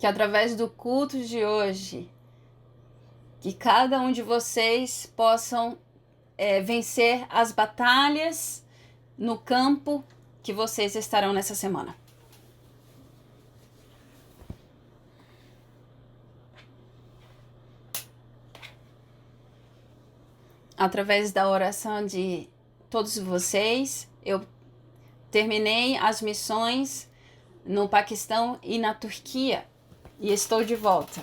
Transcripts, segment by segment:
que através do culto de hoje, que cada um de vocês possam vencer as batalhas no campo que vocês estarão nessa semana. Através da oração de todos vocês, eu terminei as missões no Paquistão e na Turquia e estou de volta.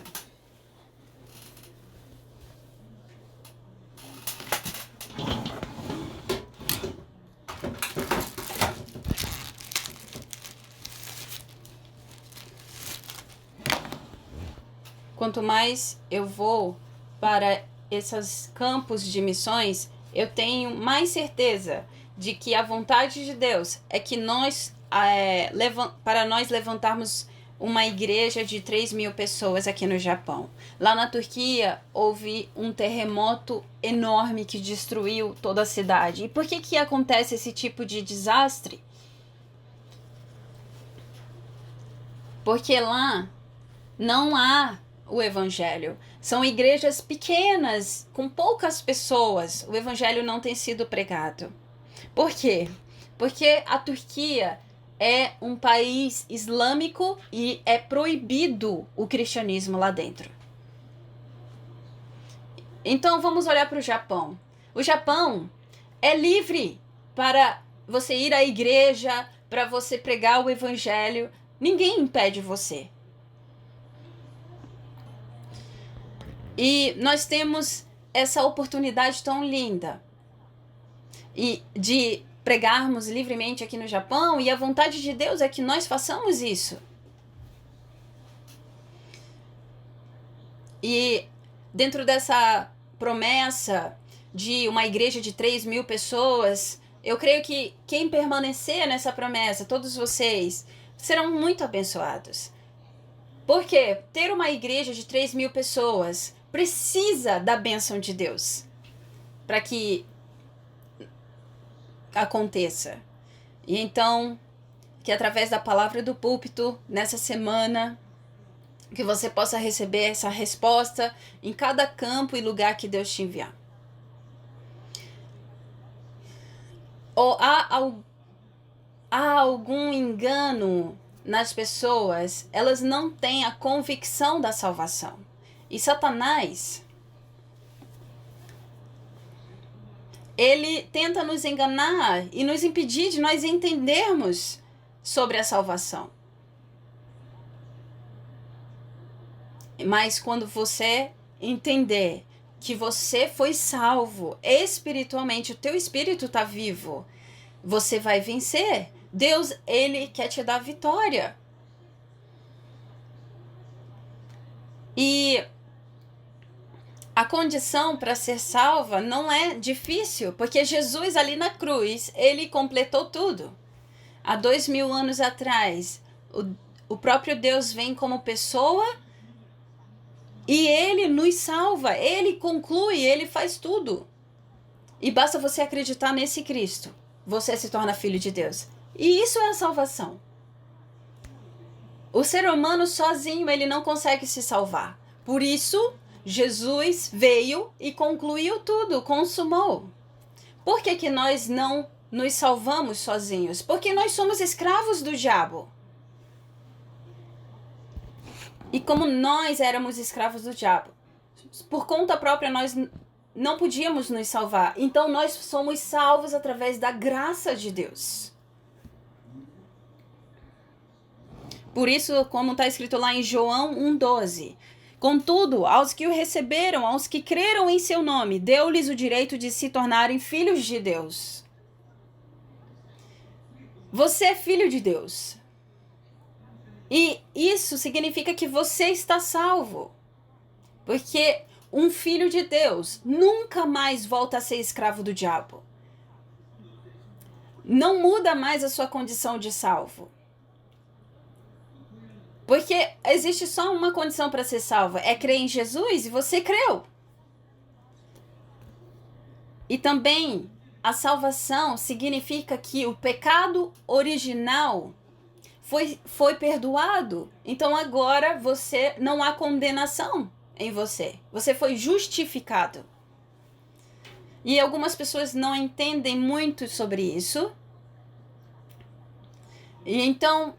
Quanto mais eu vou para esses campos de missões, eu tenho mais certeza de que a vontade de Deus é que para nós levantarmos uma igreja de 3.000 pessoas aqui no Japão. Lá na Turquia, houve um terremoto enorme que destruiu toda a cidade. E por que acontece esse tipo de desastre? Porque lá não há o evangelho. São igrejas pequenas, com poucas pessoas. O evangelho não tem sido pregado. Por quê? Porque a Turquia é um país islâmico e é proibido o cristianismo lá dentro. Então vamos olhar para o Japão. O Japão é livre para você ir à igreja, para você pregar o evangelho. Ninguém impede você. E nós temos essa oportunidade tão linda e de pregarmos livremente aqui no Japão, e a vontade de Deus é que nós façamos isso. E dentro dessa promessa de uma igreja de 3.000 pessoas, eu creio que quem permanecer nessa promessa, todos vocês, serão muito abençoados. Porque ter uma igreja de 3.000 pessoas precisa da bênção de Deus para que aconteça. E então, que através da palavra do púlpito, nessa semana, que você possa receber essa resposta em cada campo e lugar que Deus te enviar. Ou há algum engano nas pessoas, elas não têm a convicção da salvação. E Satanás, ele tenta nos enganar e nos impedir de nós entendermos sobre a salvação. Mas quando você entender que você foi salvo espiritualmente, o teu espírito está vivo, você vai vencer. Deus, ele quer te dar vitória. E a condição para ser salva não é difícil, porque Jesus ali na cruz, ele completou tudo. Há 2.000 anos atrás, o próprio Deus vem como pessoa e ele nos salva, ele conclui, ele faz tudo. E basta você acreditar nesse Cristo, você se torna filho de Deus. E isso é a salvação. O ser humano sozinho, ele não consegue se salvar. Por isso, Jesus veio e concluiu tudo, consumou. Por que nós não nos salvamos sozinhos? Porque nós somos escravos do diabo. E como nós éramos escravos do diabo, por conta própria nós não podíamos nos salvar. Então nós somos salvos através da graça de Deus. Por isso, como está escrito lá em João 1,12... Contudo, aos que o receberam, aos que creram em seu nome, deu-lhes o direito de se tornarem filhos de Deus. Você é filho de Deus. E isso significa que você está salvo. Porque um filho de Deus nunca mais volta a ser escravo do diabo. Não muda mais a sua condição de salvo. Porque existe só uma condição para ser salva, é crer em Jesus, e você creu. E também a salvação significa que o pecado original foi perdoado. Então agora você não há condenação em você. Você foi justificado. E algumas pessoas não entendem muito sobre isso. E então,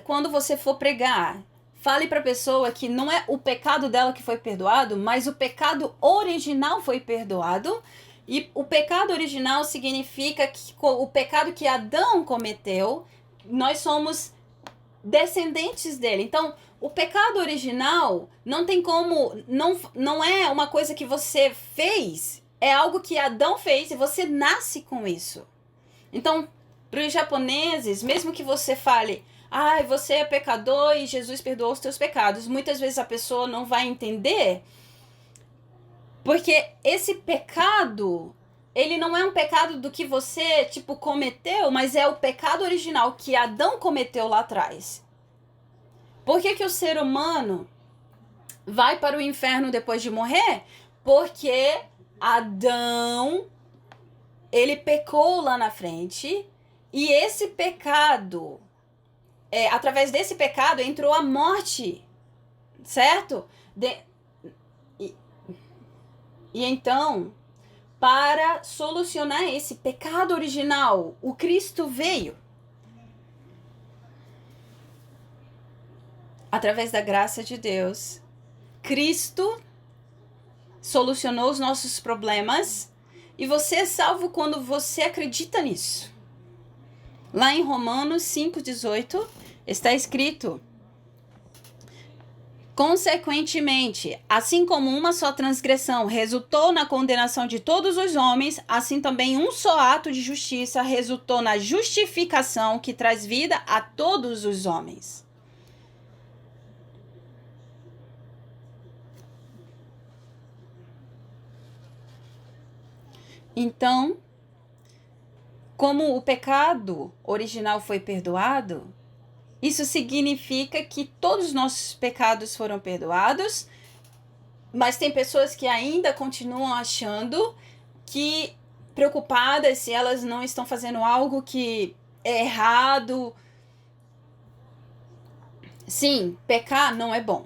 quando você for pregar, fale para a pessoa que não é o pecado dela que foi perdoado, mas o pecado original foi perdoado. E o pecado original significa que o pecado que Adão cometeu, nós somos descendentes dele. Então, o pecado original não tem como, não é uma coisa que você fez, é algo que Adão fez e você nasce com isso. Então, para os japoneses, mesmo que você fale, você é pecador e Jesus perdoou os teus pecados, muitas vezes a pessoa não vai entender, porque esse pecado, ele não é um pecado do que você, cometeu, mas é o pecado original que Adão cometeu lá atrás. Por que o ser humano vai para o inferno depois de morrer? Porque Adão, ele pecou lá na frente, e esse pecado, através desse pecado entrou a morte, certo? E então, para solucionar esse pecado original, o Cristo veio. Através da graça de Deus, Cristo solucionou os nossos problemas e você é salvo quando você acredita nisso. Lá em Romanos 5,18 está escrito: consequentemente, assim como uma só transgressão resultou na condenação de todos os homens, assim também um só ato de justiça resultou na justificação que traz vida a todos os homens. Então, como o pecado original foi perdoado, isso significa que todos os nossos pecados foram perdoados, mas tem pessoas que ainda continuam achando que, preocupadas se elas não estão fazendo algo que é errado. Sim, pecar não é bom.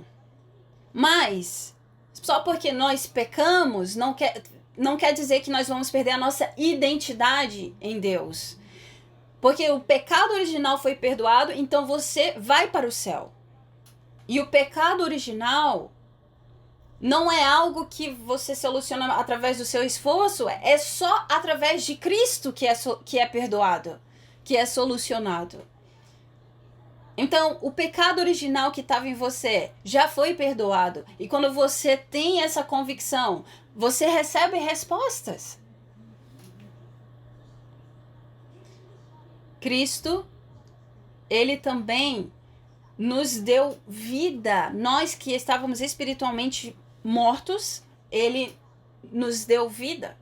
Mas, só porque nós pecamos, não quer dizer que nós vamos perder a nossa identidade em Deus. Porque o pecado original foi perdoado, então você vai para o céu. E o pecado original não é algo que você soluciona através do seu esforço, é só através de Cristo que é perdoado, que é solucionado. Então, o pecado original que estava em você já foi perdoado. E quando você tem essa convicção, você recebe respostas. Cristo, ele também nos deu vida. Nós que estávamos espiritualmente mortos, ele nos deu vida.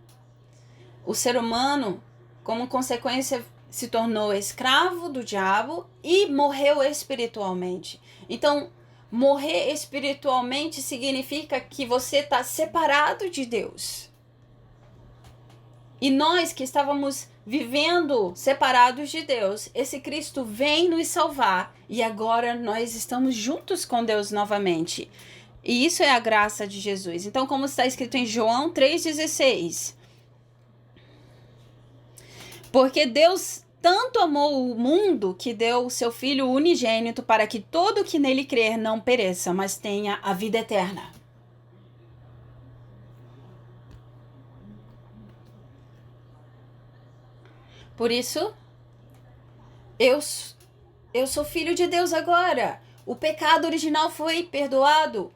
O ser humano, como consequência, se tornou escravo do diabo e morreu espiritualmente. Então, morrer espiritualmente significa que você está separado de Deus. E nós que estávamos vivendo separados de Deus, esse Cristo vem nos salvar e agora nós estamos juntos com Deus novamente. E isso é a graça de Jesus. Então, como está escrito em João 3,16. Porque Deus tanto amou o mundo que deu o seu Filho unigênito para que todo que nele crer não pereça, mas tenha a vida eterna. Por isso, eu sou filho de Deus agora. O pecado original foi perdoado.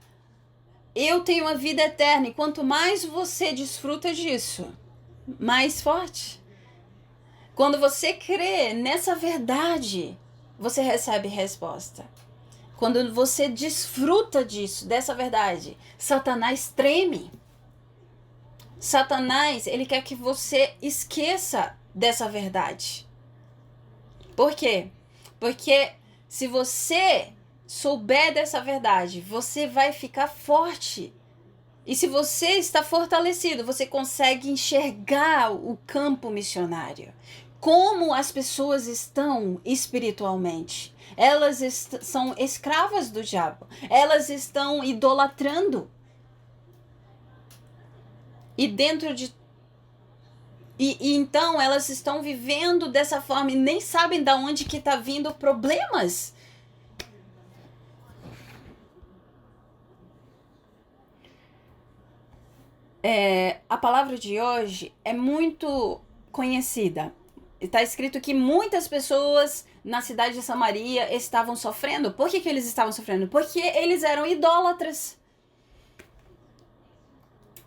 Eu tenho a vida eterna. E quanto mais você desfruta disso, mais forte. Quando você crê nessa verdade, você recebe resposta. Quando você desfruta disso, dessa verdade, Satanás treme. Satanás, ele quer que você esqueça dessa verdade. Por quê? Porque se você souber dessa verdade, você vai ficar forte. E se você está fortalecido, você consegue enxergar o campo missionário. como as pessoas estão espiritualmente. Elas são escravas do diabo. Elas estão idolatrando. E dentro de E então elas estão vivendo dessa forma e nem sabem de onde que tá vindo problemas. A palavra de hoje é muito conhecida. Está escrito que muitas pessoas na cidade de Samaria estavam sofrendo. Por que eles estavam sofrendo? Porque eles eram idólatras.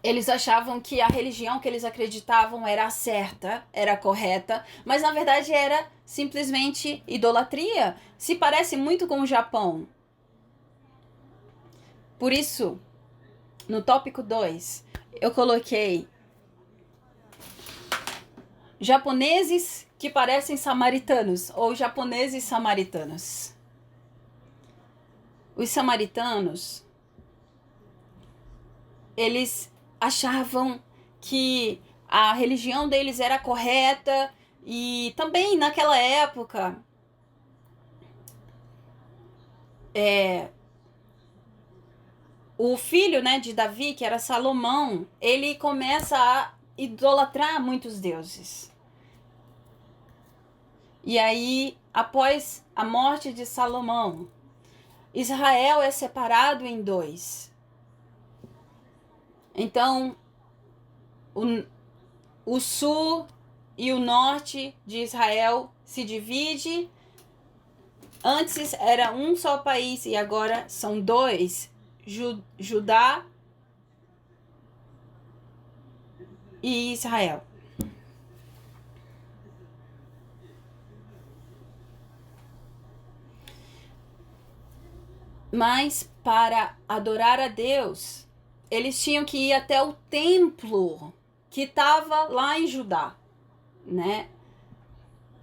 Eles achavam que a religião que eles acreditavam era a certa, era a correta, mas na verdade era simplesmente idolatria. Se parece muito com o Japão. Por isso, no tópico 2, eu coloquei japoneses que parecem samaritanos, ou japoneses samaritanos. Os samaritanos, eles achavam que a religião deles era correta, e também naquela época o filho, né, de Davi, que era Salomão, ele começa a idolatrar muitos deuses. E aí, após a morte de Salomão, Israel é separado em 2. Então, o sul e o norte de Israel se divide. Antes era um só país e agora são 2. Judá e Israel. Mas para adorar a Deus, eles tinham que ir até o templo que estava lá em Judá, né?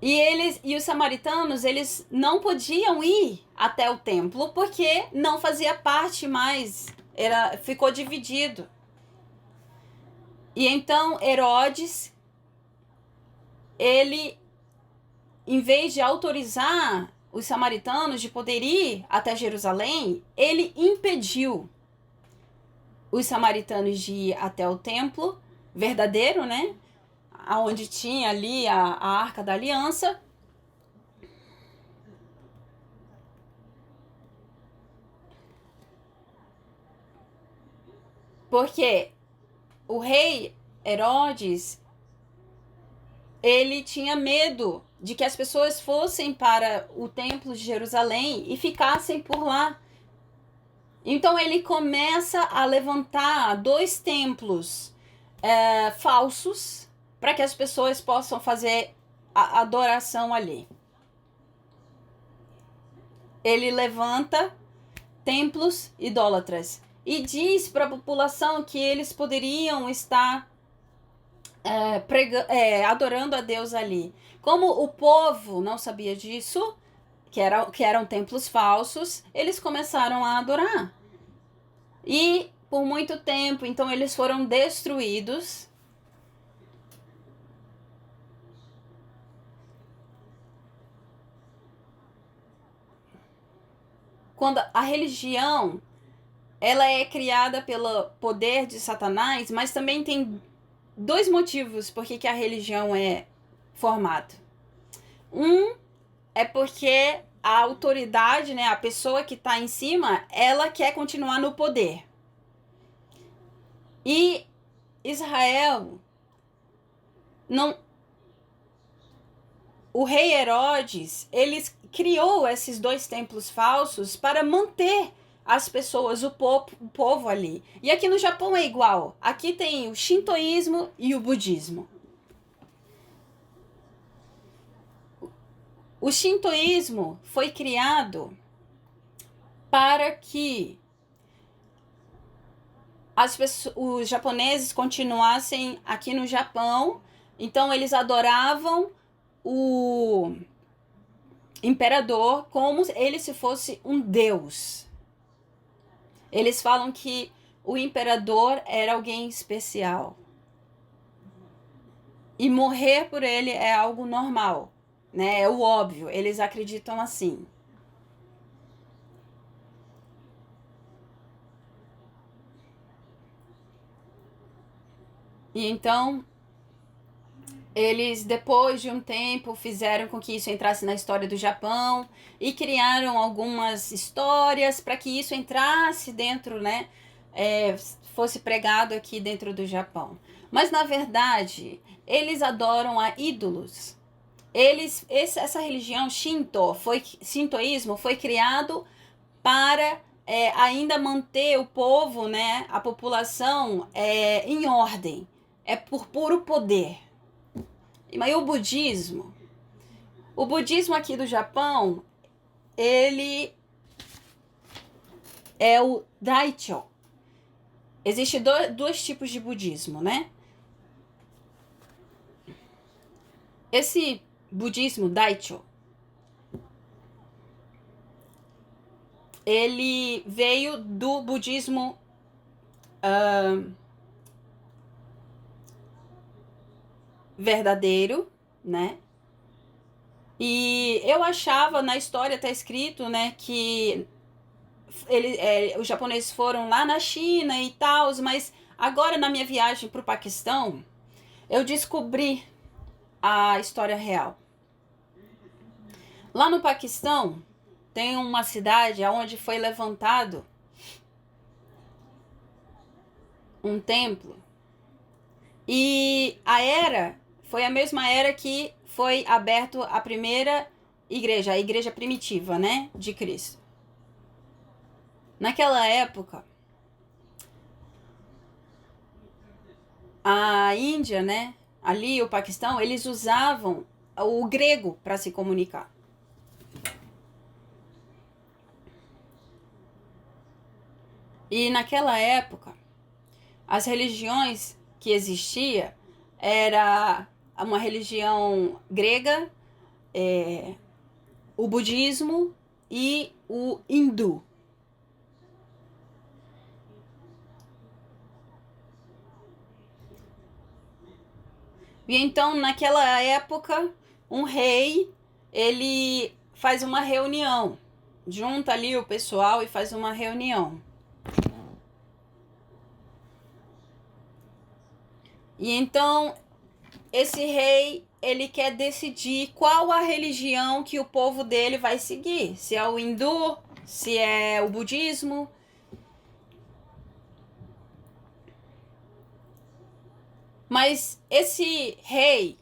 E os samaritanos, eles não podiam ir até o templo porque não fazia parte mais, ficou dividido. E então Herodes, ele, em vez de autorizar os samaritanos de poder ir até Jerusalém, ele impediu os samaritanos de ir até o templo verdadeiro, né? Onde tinha ali a Arca da Aliança. Porque o rei Herodes, ele tinha medo de que as pessoas fossem para o templo de Jerusalém e ficassem por lá. Então ele começa a levantar 2 templos falsos para que as pessoas possam fazer a adoração ali. Ele levanta templos idólatras e diz para a população que eles poderiam estar adorando a Deus ali. Como o povo não sabia disso, que eram templos falsos, eles começaram a adorar. E por muito tempo, então eles foram destruídos. Quando a religião, ela é criada pelo poder de Satanás, mas também tem 2 motivos por que a religião é formada. Um é porque a autoridade, né, a pessoa que está em cima, ela quer continuar no poder. E Israel não... O rei Herodes, ele criou esses 2 templos falsos para manter as pessoas, o povo ali. E aqui no Japão é igual. Aqui tem o shintoísmo e o budismo. O shintoísmo foi criado para que os japoneses continuassem aqui no Japão. Então eles adoravam o imperador como ele se fosse um deus. Eles falam que o imperador era alguém especial. e morrer por ele é algo normal, né? É o óbvio, eles acreditam assim. E então, eles, depois de um tempo, fizeram com que isso entrasse na história do Japão e criaram algumas histórias para que isso entrasse dentro, né? Fosse pregado aqui dentro do Japão. Mas, na verdade, eles adoram a ídolos. Essa religião Shintoísmo foi criado para ainda manter o povo, né, a população em ordem. É por puro poder. Mas o budismo aqui do Japão, ele é o Daicho. Existem dois tipos de budismo, né? Esse budismo Daicho, ele veio do budismo verdadeiro, né? E eu achava, na história tá escrito, né, que os japoneses foram lá na China e tal, mas agora na minha viagem pro Paquistão, eu descobri a história real. Lá no Paquistão, tem uma cidade onde foi levantado um templo. E a era foi a mesma era que foi aberto a primeira igreja, a igreja primitiva, né, de Cristo. Naquela época, a Índia, né, ali o Paquistão, eles usavam o grego para se comunicar. E naquela época, as religiões que existia era uma religião grega, o budismo e o hindu. E então, naquela época, um rei, ele faz uma reunião, junta ali o pessoal e faz uma reunião. E então, esse rei, ele quer decidir qual a religião que o povo dele vai seguir. Se é o hindu, se é o budismo. Mas esse rei,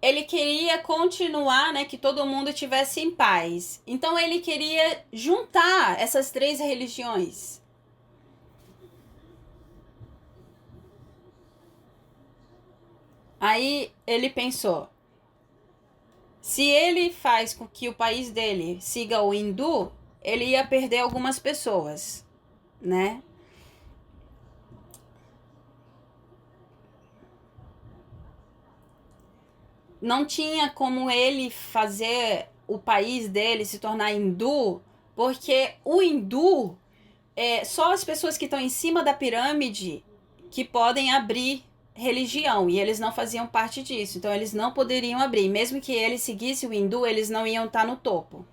ele queria continuar, né, que todo mundo tivesse em paz. Então ele queria juntar essas três religiões. Aí ele pensou, se ele faz com que o país dele siga o hindu, ele ia perder algumas pessoas, né? Não tinha como ele fazer o país dele se tornar hindu, porque o hindu só as pessoas que estão em cima da pirâmide que podem abrir religião, e eles não faziam parte disso, então eles não poderiam abrir. Mesmo que eles seguissem o hindu, eles não iam estar no topo.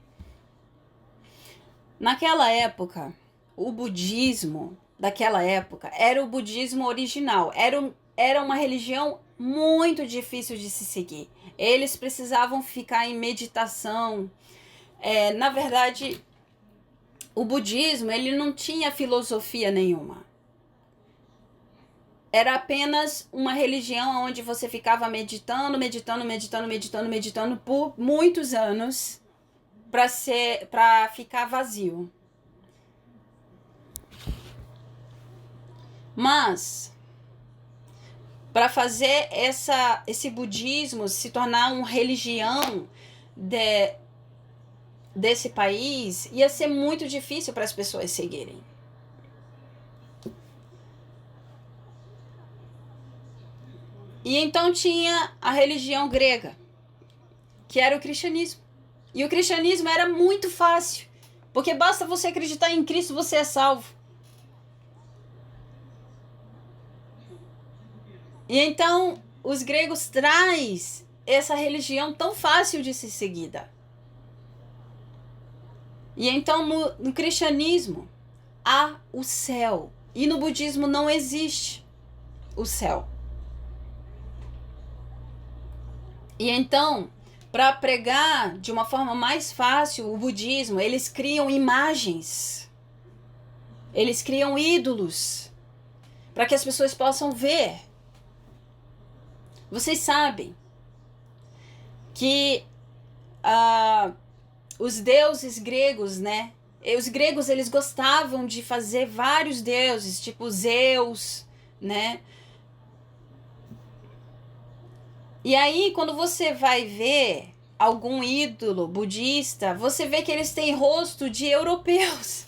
Naquela época, o budismo daquela época era o budismo original, era uma religião muito difícil de se seguir. Eles precisavam ficar em meditação. Na verdade, o budismo, ele não tinha filosofia nenhuma. Era apenas uma religião onde você ficava meditando por muitos anos para ficar vazio. Mas para fazer esse budismo se tornar uma religião desse país, ia ser muito difícil para as pessoas seguirem. E então tinha a religião grega, que era o cristianismo. E o cristianismo era muito fácil, porque basta você acreditar em Cristo, você é salvo. E então os gregos traz essa religião tão fácil de ser seguida. E então no cristianismo há o céu. E no budismo não existe o céu. E então, para pregar de uma forma mais fácil o budismo, eles criam imagens. Eles criam ídolos para que as pessoas possam ver. Vocês sabem que os deuses gregos, né? Os gregos, eles gostavam de fazer vários deuses, tipo Zeus, né? E aí, quando você vai ver algum ídolo budista, você vê que eles têm rosto de europeus.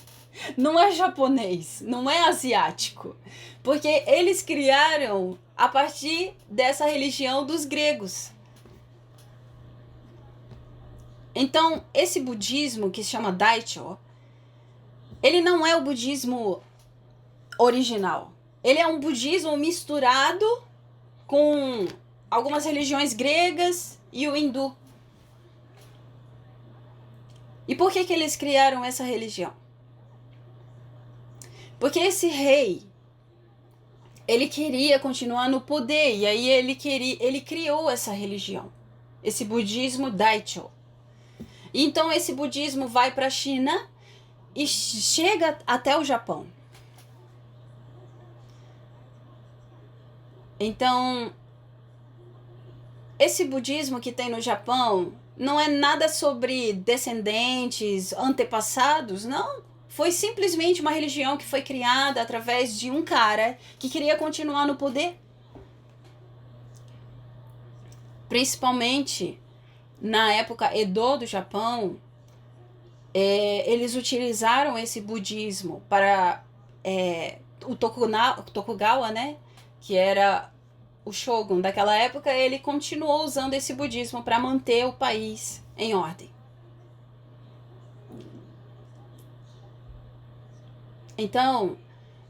Não é japonês, não é asiático. Porque eles criaram a partir dessa religião dos gregos. Então, esse budismo que se chama Daicho, ele não é o budismo original. Ele é um budismo misturado com algumas religiões gregas e o hindu. E por que eles criaram essa religião? Porque esse rei, ele queria continuar no poder, e aí ele criou essa religião, esse budismo Daicho. Então esse budismo vai para a China e chega até o Japão. Então, esse budismo que tem no Japão não é nada sobre descendentes, antepassados, não. Foi simplesmente uma religião que foi criada através de um cara que queria continuar no poder. Principalmente na época Edo do Japão, eles utilizaram esse budismo para o Tokugawa, né? Que era o shogun daquela época, ele continuou usando esse budismo para manter o país em ordem. Então,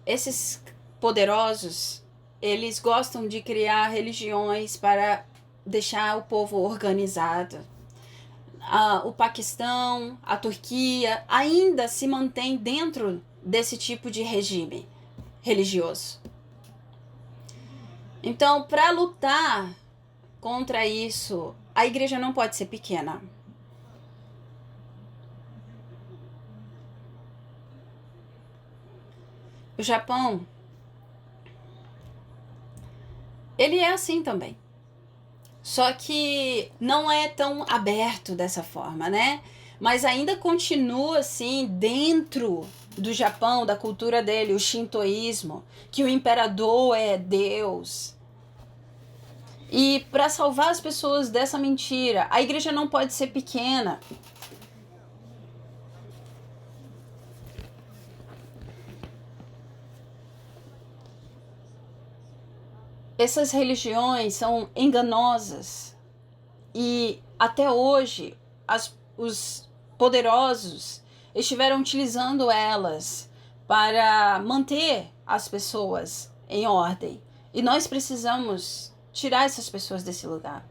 esses poderosos, eles gostam de criar religiões para deixar o povo organizado. O Paquistão, a Turquia ainda se mantém dentro desse tipo de regime religioso. Então, para lutar contra isso, a igreja não pode ser pequena. O Japão, ele é assim também. Só que não é tão aberto dessa forma, né? Mas ainda continua assim dentro do Japão, da cultura dele, o shintoísmo, que o imperador é Deus. E para salvar as pessoas dessa mentira, a igreja não pode ser pequena. Essas religiões são enganosas e até hoje os poderosos estiveram utilizando elas para manter as pessoas em ordem. E nós precisamos tirar essas pessoas desse lugar.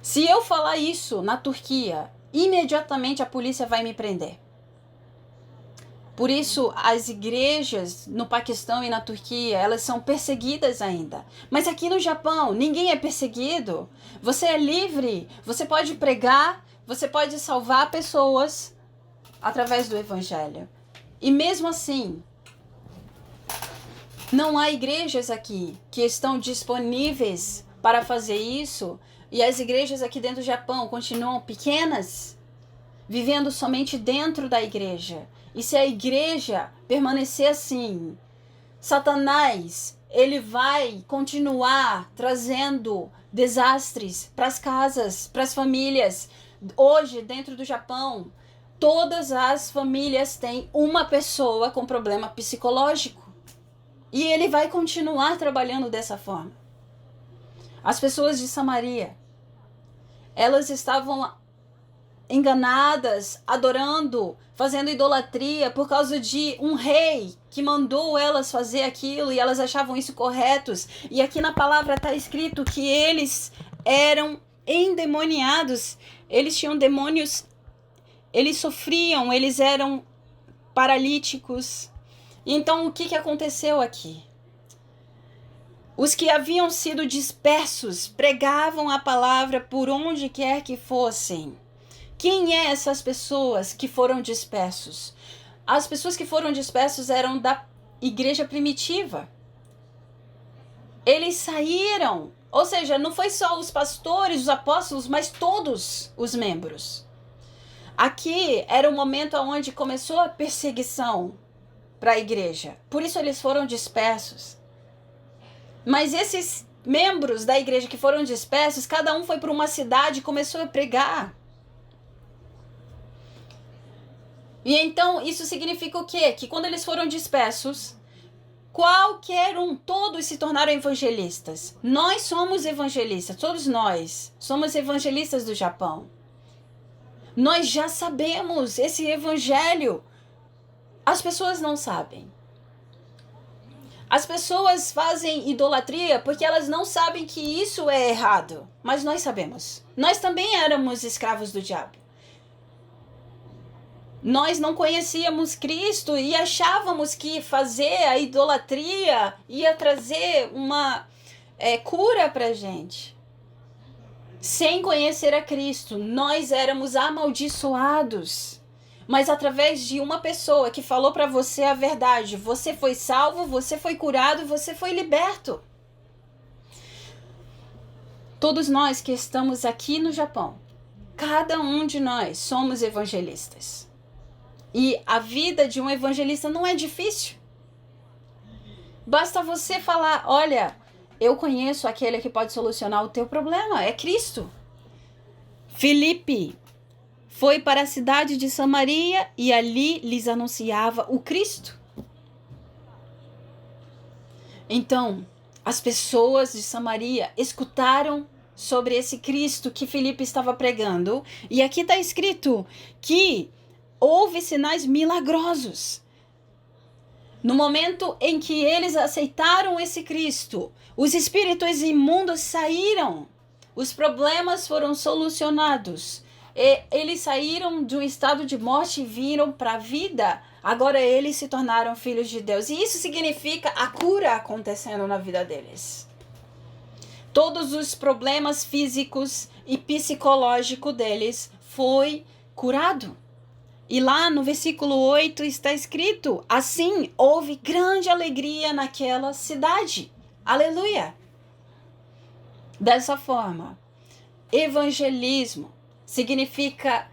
Se eu falar isso na Turquia, imediatamente a polícia vai me prender. Por isso, as igrejas no Paquistão e na Turquia, elas são perseguidas ainda. Mas aqui no Japão, ninguém é perseguido. Você é livre, você pode pregar, você pode salvar pessoas através do evangelho. E mesmo assim, não há igrejas aqui que estão disponíveis para fazer isso. E as igrejas aqui dentro do Japão continuam pequenas, vivendo somente dentro da igreja. E se a igreja permanecer assim, Satanás, ele vai continuar trazendo desastres para as casas, para as famílias. Hoje, dentro do Japão, todas as famílias têm uma pessoa com problema psicológico. E ele vai continuar trabalhando dessa forma. As pessoas de Samaria, elas estavam enganadas, adorando, fazendo idolatria por causa de um rei que mandou elas fazer aquilo e elas achavam isso corretos. E aqui na palavra está escrito que eles eram endemoniados, eles tinham demônios, eles sofriam, eles eram paralíticos. Então o que aconteceu aqui? Os que haviam sido dispersos pregavam a palavra por onde quer que fossem. Quem é essas pessoas que foram dispersos? As pessoas que foram dispersos eram da igreja primitiva. Eles saíram, ou seja, não foi só os pastores, os apóstolos, mas todos os membros. Aqui era o momento onde começou a perseguição para a igreja. Por isso eles foram dispersos. Mas esses membros da igreja que foram dispersos, cada um foi para uma cidade e começou a pregar. E então isso significa o quê? Que quando eles foram dispersos, qualquer um, todos se tornaram evangelistas. Nós somos evangelistas, todos nós somos evangelistas do Japão. Nós já sabemos esse evangelho. As pessoas não sabem. As pessoas fazem idolatria porque elas não sabem que isso é errado. Mas nós sabemos. Nós também éramos escravos do diabo. Nós não conhecíamos Cristo e achávamos que fazer a idolatria ia trazer uma cura pra gente. Sem conhecer a Cristo, nós éramos amaldiçoados. Mas através de uma pessoa que falou para você a verdade, você foi salvo, você foi curado, você foi liberto. Todos nós que estamos aqui no Japão, cada um de nós somos evangelistas. E a vida de um evangelista não é difícil. Basta você falar, olha, eu conheço aquele que pode solucionar o teu problema, é Cristo. Filipe foi para a cidade de Samaria e ali lhes anunciava o Cristo. Então, as pessoas de Samaria escutaram sobre esse Cristo que Filipe estava pregando. E aqui está escrito que houve sinais milagrosos. No momento em que eles aceitaram esse Cristo, os espíritos imundos saíram. Os problemas foram solucionados. Eles saíram de um estado de morte e viram para a vida. Agora eles se tornaram filhos de Deus. E isso significa a cura acontecendo na vida deles. Todos os problemas físicos e psicológicos deles foi curado. E lá no versículo 8 está escrito, assim houve grande alegria naquela cidade. Aleluia! Dessa forma, evangelismo significa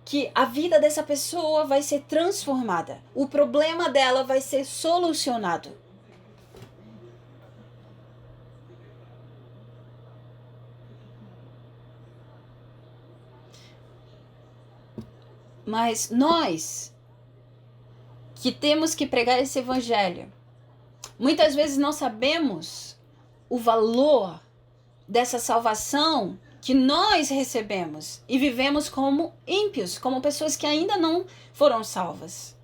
que a vida dessa pessoa vai ser transformada. O problema dela vai ser solucionado. Mas nós, que temos que pregar esse evangelho, muitas vezes não sabemos o valor dessa salvação que nós recebemos e vivemos como ímpios, como pessoas que ainda não foram salvas.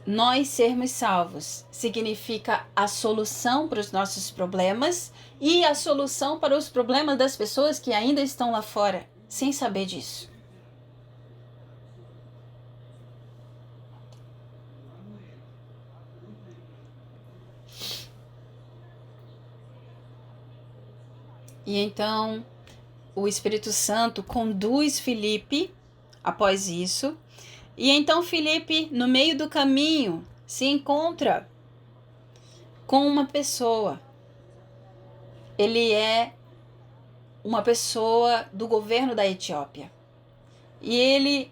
Nós sermos salvos significa a solução para os nossos problemas e a solução para os problemas das pessoas que ainda estão lá fora, sem saber disso. E então, o Espírito Santo conduz Filipe após isso. E então Filipe, no meio do caminho, se encontra com uma pessoa. Ele é uma pessoa do governo da Etiópia. E ele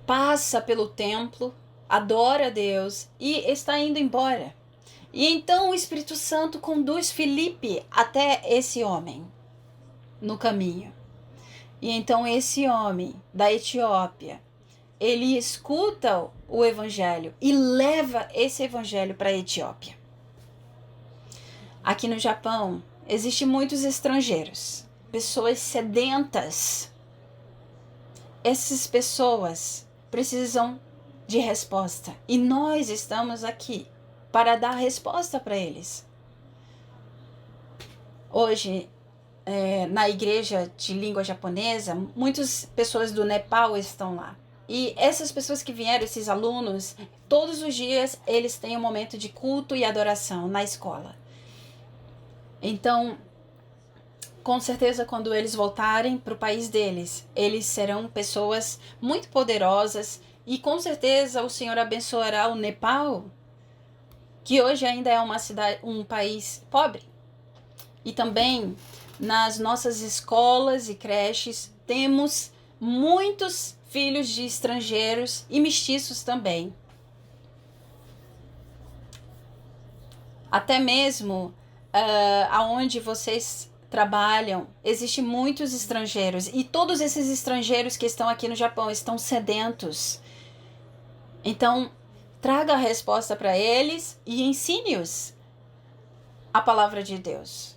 passa pelo templo, adora a Deus e está indo embora. E então o Espírito Santo conduz Filipe até esse homem no caminho. E então esse homem da Etiópia, ele escuta o evangelho e leva esse evangelho para a Etiópia. Aqui no Japão, existem muitos estrangeiros, pessoas sedentas. Essas pessoas precisam de resposta e nós estamos aqui para dar resposta para eles. Hoje, na igreja de língua japonesa, muitas pessoas do Nepal estão lá. E essas pessoas que vieram, esses alunos, todos os dias eles têm um momento de culto e adoração na escola. Então, com certeza, quando eles voltarem para o país deles, eles serão pessoas muito poderosas e com certeza o Senhor abençoará o Nepal, que hoje ainda é um país pobre. E também nas nossas escolas e creches temos muitos filhos de estrangeiros e mestiços também. Até mesmo aonde vocês trabalham, existem muitos estrangeiros e todos esses estrangeiros que estão aqui no Japão estão sedentos. Então, traga a resposta para eles e ensine-os a palavra de Deus.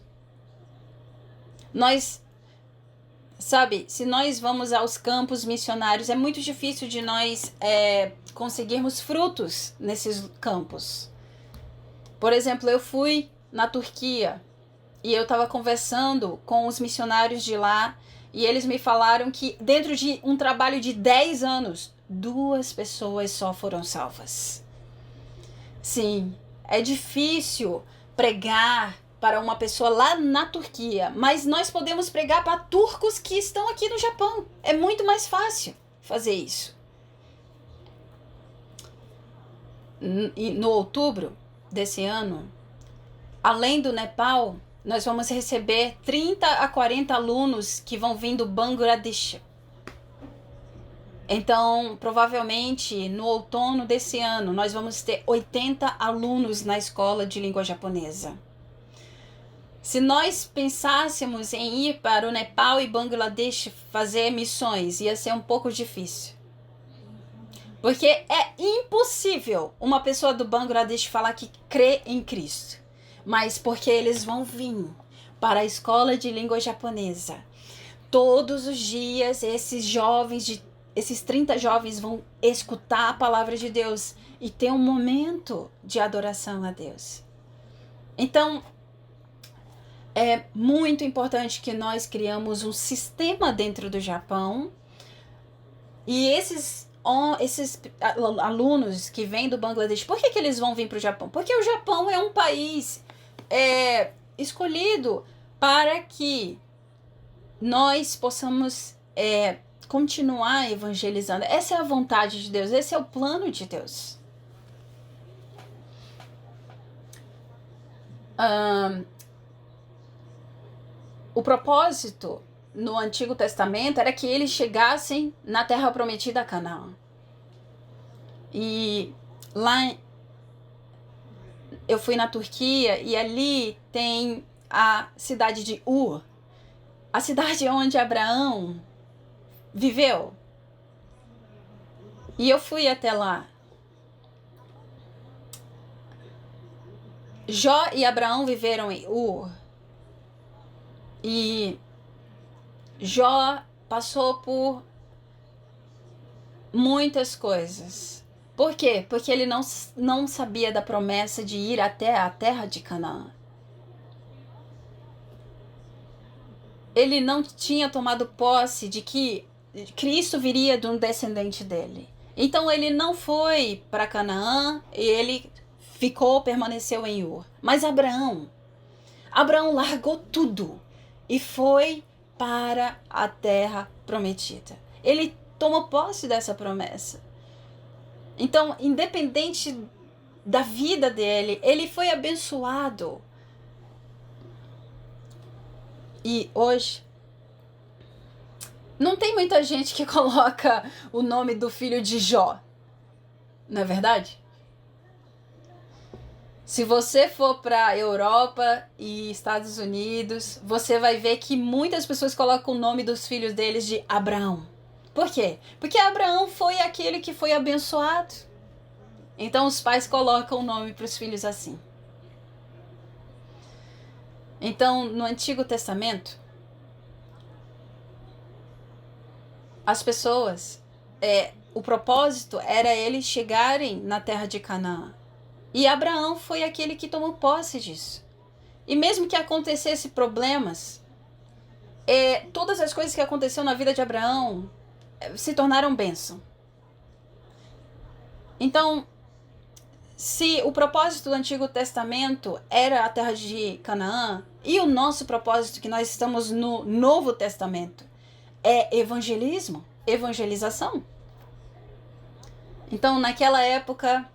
Se nós vamos aos campos missionários, é muito difícil de nós conseguirmos frutos nesses campos. Por exemplo, eu fui na Turquia e eu estava conversando com os missionários de lá e eles me falaram que dentro de um trabalho de 10 anos, 2 pessoas só foram salvas. Sim, é difícil pregar para uma pessoa lá na Turquia, mas nós podemos pregar para turcos que estão aqui no Japão. É muito mais fácil fazer isso. No outubro desse ano, além do Nepal, nós vamos receber 30 a 40 alunos que vão vir do Bangladesh. Então, provavelmente, no outono desse ano, nós vamos ter 80 alunos na escola de língua japonesa. Se nós pensássemos em ir para o Nepal e Bangladesh fazer missões, ia ser um pouco difícil. Porque é impossível uma pessoa do Bangladesh falar que crê em Cristo. Mas porque eles vão vir para a escola de língua japonesa. Todos os dias, esses 30 jovens vão escutar a palavra de Deus e ter um momento de adoração a Deus. Então, é muito importante que nós criamos um sistema dentro do Japão e esses alunos que vêm do Bangladesh, por que eles vão vir para o Japão? Porque o Japão é um país escolhido para que nós possamos continuar evangelizando. Essa é a vontade de Deus, esse é o plano de Deus. O propósito no Antigo Testamento era que eles chegassem na Terra Prometida, Canaã. E lá eu fui na Turquia e ali tem a cidade de Ur, a cidade onde Abraão viveu. E eu fui até lá. Jó e Abraão viveram em Ur. E Jó passou por muitas coisas. Por quê? Porque ele não sabia da promessa de ir até a terra de Canaã. Ele não tinha tomado posse de que Cristo viria de um descendente dele. Então ele não foi para Canaã e ele permaneceu em Ur. Mas Abraão largou tudo e foi para a terra prometida. Ele tomou posse dessa promessa. Então, independente da vida dele, ele foi abençoado. E hoje, não tem muita gente que coloca o nome do filho de Jó, não é verdade? Se você for para a Europa e Estados Unidos, você vai ver que muitas pessoas colocam o nome dos filhos deles de Abraão. Por quê? Porque Abraão foi aquele que foi abençoado. Então os pais colocam o nome para os filhos assim. Então, no Antigo Testamento, as pessoas, o propósito era eles chegarem na terra de Canaã. E Abraão foi aquele que tomou posse disso. E mesmo que acontecesse problemas, todas as coisas que aconteceram na vida de Abraão se tornaram bênção. Então, se o propósito do Antigo Testamento era a terra de Canaã, e o nosso propósito, que nós estamos no Novo Testamento, é evangelismo, evangelização. Então, naquela época,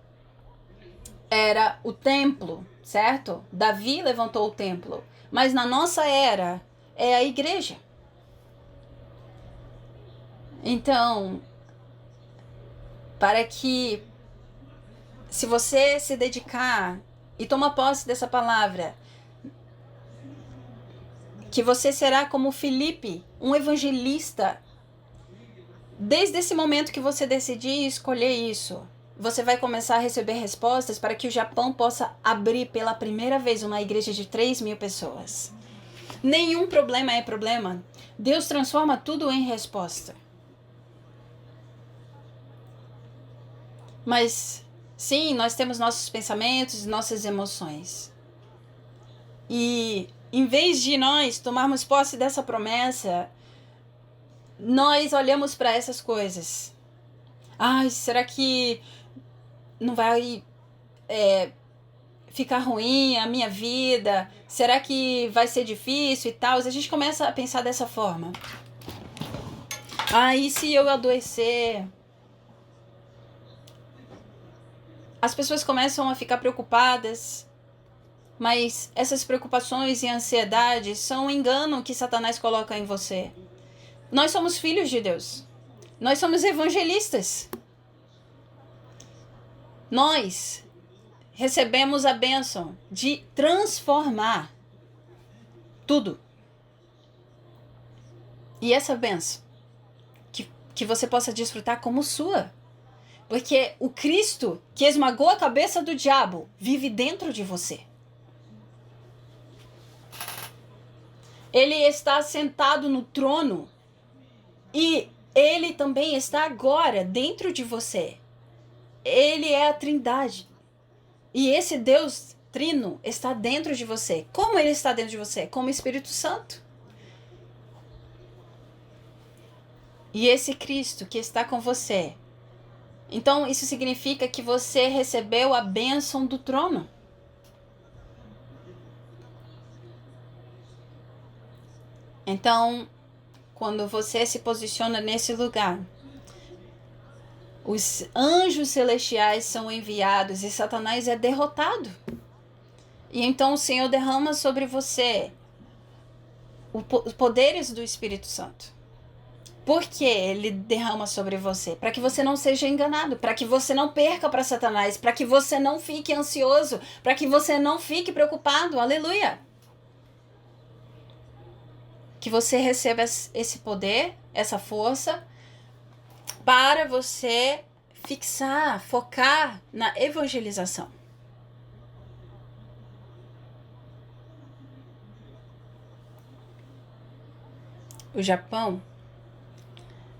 era o templo, certo? Davi levantou o templo. Mas na nossa era, é a igreja. Então, para que, se você se dedicar e tomar posse dessa palavra, que você será como Filipe, um evangelista. Desde esse momento que você decidir escolher isso, você vai começar a receber respostas para que o Japão possa abrir pela primeira vez uma igreja de 3.000 pessoas. Nenhum problema é problema. Deus transforma tudo em resposta. Mas, sim, nós temos nossos pensamentos e nossas emoções. E, em vez de nós tomarmos posse dessa promessa, nós olhamos para essas coisas. Ai, será que não vai ficar ruim a minha vida? Será que vai ser difícil e tal? A gente começa a pensar dessa forma. E se eu adoecer? As pessoas começam a ficar preocupadas, mas essas preocupações e ansiedades são um engano que Satanás coloca em você. Nós somos filhos de Deus. Nós somos evangelistas. Nós recebemos a bênção de transformar tudo. E essa bênção, que você possa desfrutar como sua. Porque o Cristo que esmagou a cabeça do diabo vive dentro de você. Ele está sentado no trono e ele também está agora dentro de você. Ele é a Trindade. E esse Deus Trino está dentro de você. Como ele está dentro de você? Como o Espírito Santo. E esse Cristo que está com você. Então, isso significa que você recebeu a bênção do trono. Então, quando você se posiciona nesse lugar, os anjos celestiais são enviados e Satanás é derrotado. E então o Senhor derrama sobre você os poderes do Espírito Santo. Por que ele derrama sobre você? Para que você não seja enganado, para que você não perca para Satanás, para que você não fique ansioso, para que você não fique preocupado. Aleluia! Que você receba esse poder, essa força, para você fixar, focar na evangelização. O Japão,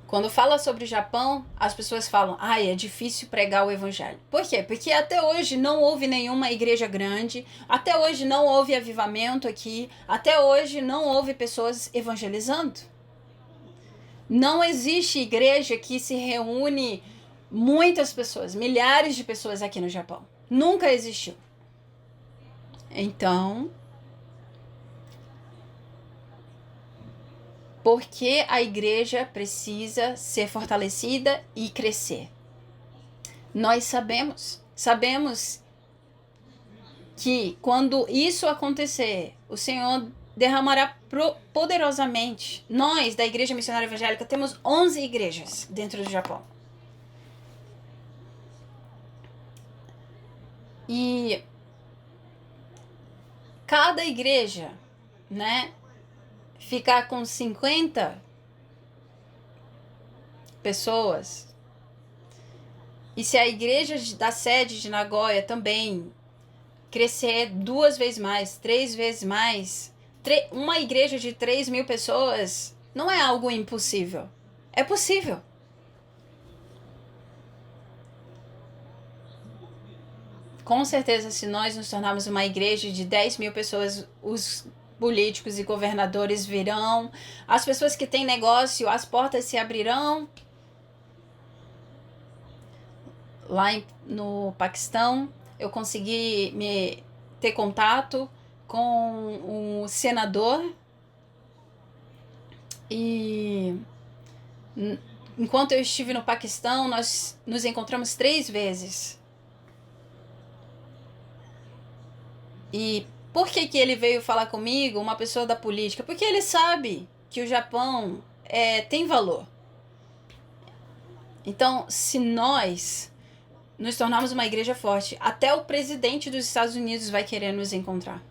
quando fala sobre o Japão, as pessoas falam, é difícil pregar o evangelho. Por quê? Porque até hoje não houve nenhuma igreja grande, até hoje não houve avivamento aqui, até hoje não houve pessoas evangelizando. Não existe igreja que se reúne muitas pessoas, milhares de pessoas aqui no Japão. Nunca existiu. Então, porque a igreja precisa ser fortalecida e crescer. Nós sabemos que quando isso acontecer, o Senhor derramará poderosamente. Nós, da Igreja Missionária Evangélica, temos 11 igrejas dentro do Japão. E cada igreja, ficar com 50 pessoas. E se a igreja da sede de Nagoya também crescer 2 vezes mais, 3 vezes mais. Uma igreja de 3.000 pessoas não é algo impossível. É possível. Com certeza, se nós nos tornarmos uma igreja de 10.000 pessoas, os políticos e governadores virão, as pessoas que têm negócio, as portas se abrirão. Lá no Paquistão, eu consegui ter contato com um senador e enquanto eu estive no Paquistão, nós nos encontramos 3 vezes. E por que ele veio falar comigo, uma pessoa da política? Porque ele sabe que o Japão tem valor. Então, se nós nos tornarmos uma igreja forte, até o presidente dos Estados Unidos vai querer nos encontrar.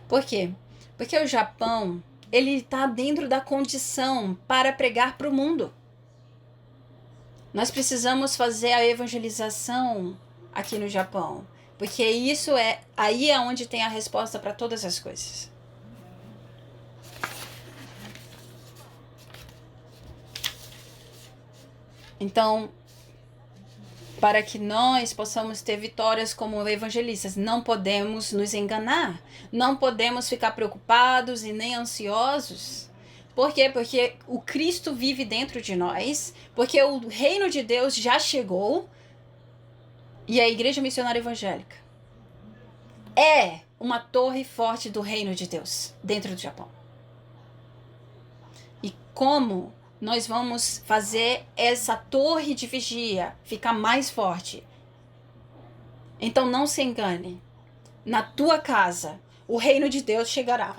Por quê? Porque o Japão, ele está dentro da condição para pregar para o mundo. Nós precisamos fazer a evangelização aqui no Japão, porque aí é onde tem a resposta para todas as coisas. Então, para que nós possamos ter vitórias como evangelistas, não podemos nos enganar, não podemos ficar preocupados e nem ansiosos. Por quê? Porque o Cristo vive dentro de nós, porque o reino de Deus já chegou e a Igreja Missionária Evangélica é uma torre forte do reino de Deus dentro do Japão. E como nós vamos fazer essa torre de vigia ficar mais forte? Então não se engane. Na tua casa, o reino de Deus chegará.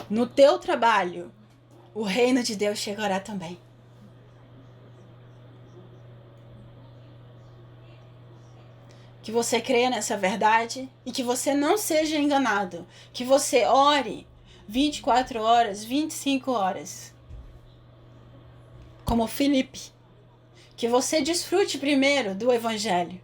No teu trabalho, o reino de Deus chegará também. Que você creia nessa verdade e que você não seja enganado. Que você ore 24 horas, 25 horas. Como Filipe. Que você desfrute primeiro do Evangelho.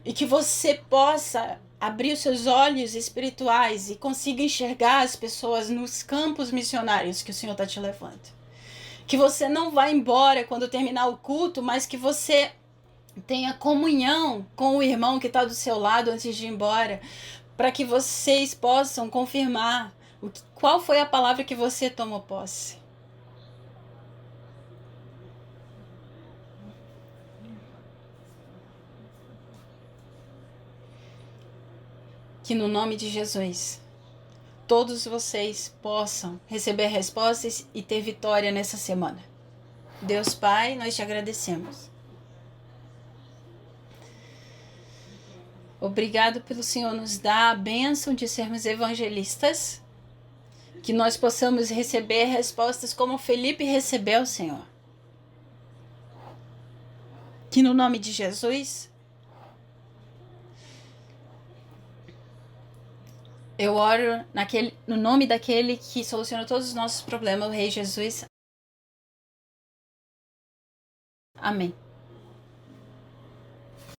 E que você possa abrir os seus olhos espirituais e consiga enxergar as pessoas nos campos missionários que o Senhor está te levando. Que você não vá embora quando terminar o culto, mas que você tenha comunhão com o irmão que está do seu lado antes de ir embora, para que vocês possam confirmar qual foi a palavra que você tomou posse. Que no nome de Jesus, todos vocês possam receber respostas e ter vitória nessa semana. Deus Pai, nós te agradecemos. Obrigado pelo Senhor nos dar a bênção de sermos evangelistas, que nós possamos receber respostas como Felipe recebeu, Senhor. Que no nome de Jesus, eu oro no nome daquele que soluciona todos os nossos problemas, o Rei Jesus. Amém.